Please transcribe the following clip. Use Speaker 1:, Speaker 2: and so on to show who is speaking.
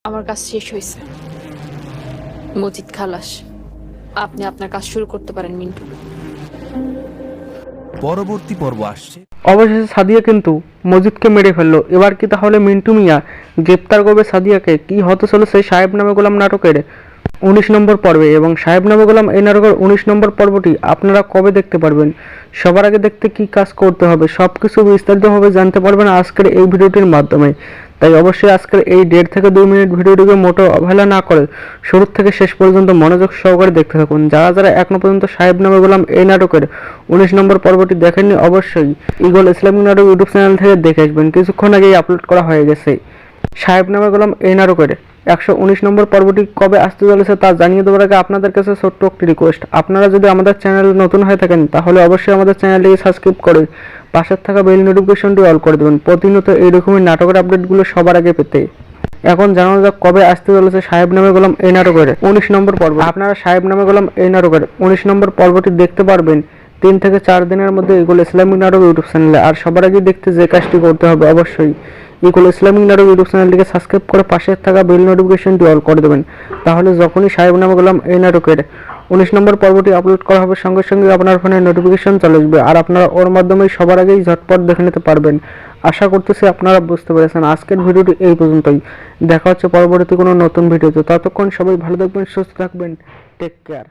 Speaker 1: আমার কাজ শেষ হয়েছে। মজিদ খালাস, আপনি আপনার কাজ শুরু করতে পারেন মিন্টু।
Speaker 2: পরবর্তী পর্ব আসছে।
Speaker 3: অবশেষে সাদিয়া কিন্তু মজিদকে মেরে ফেললো। এবার কি তাহলে মিন্টু মিয়া গ্রেপ্তার করবে সাদিয়াকে? কি হতে চলেছে সাহেব নামে গোলাম নাটকের 19 নম্বর পর্বে, এবং সাহেব নামে গোলাম এই নাটকের 19 নম্বর পর্বটি আপনারা কবে দেখতে পারবেন? সবার আগে দেখতে কি কাজ করতে হবে সবকিছু বিস্তারিতভাবে জানতে পারবেন আজকের এই ভিডিওটির মাধ্যমে। তাই অবশ্যই আজকের এই 1.5 থেকে 2 মিনিট ভিডিওটিকে মোটেও অবহেলা না করে শুরু থেকে শেষ পর্যন্ত মনোযোগ সহকারে দেখতে থাকুন। যারা যারা এখনো পর্যন্ত সাহেব নামে গোলাম এই নাটকের 19 নম্বর পর্বটি দেখেননি, অবশ্যই ইগল ইসলামিক নাটক ইউটিউব চ্যানেল থেকে দেখে আসবেন, কিছুক্ষণ আগেই আপলোড করা হয়ে গেছে। সাহেব নামে গোলাম এই নাটকের 119 নম্বর পর্বটি কবে আসতে চলেছে তা জানিয়ে দেওয়ার আগে আপনাদের কাছে ছোট্ট একটি রিকোয়েস্ট, আপনারা যদি আমাদের চ্যানেলে নতুন হয়ে থাকেন তাহলে অবশ্যই আমাদের চ্যানেলটিকে সাবস্ক্রাইব করে পাশের থাকা বেল নোটিফিকেশনটি অল করে দেবেন প্রতিনিয়ত এই রকমের নাটকের আপডেটগুলো সবার আগে পেতে। এখন জানানো যাক কবে আসতে চলেছে সাহেব নামে গোলাম এই নাটকের 19 নম্বর পর্ব। আপনারা সাহেব নামে গোলাম এই নাটকের 19 নম্বর পর্বটি দেখতে পারবেন 3 থেকে 4 দিনের মধ্যে ইগল ইসলামিক নাটক ইউটিউব চ্যানেলে। আর সবার আগে দেখতে যে কাজটি করতে হবে, অবশ্যই ইগল ইসলামিক নাটক ইউটিউব চ্যানেলটিকে সাবস্ক্রাইব করে পাশে থাকা বেল নোটিফিকেশনটি অল করে দেবেন। তাহলে যখনই সাহেব নামে গোলাম এই নাটকের 19 নম্বর পর্বটি আপলোড করা হবে সঙ্গে সঙ্গে আপনার ফোনে নোটিফিকেশন চলে আসবে, আর আপনারা ওর মাধ্যমেই সবার আগেই ঝটপট দেখে নিতে পারবেন। আশা করতেছি আপনারা বুঝতে পেরেছেন। আজকের ভিডিওটি এই পর্যন্তই, দেখা হচ্ছে পরবর্তী কোনো নতুন ভিডিওতে। ততক্ষণ সবাই ভালো থাকবেন, সুস্থ থাকবেন, টেক কেয়ার।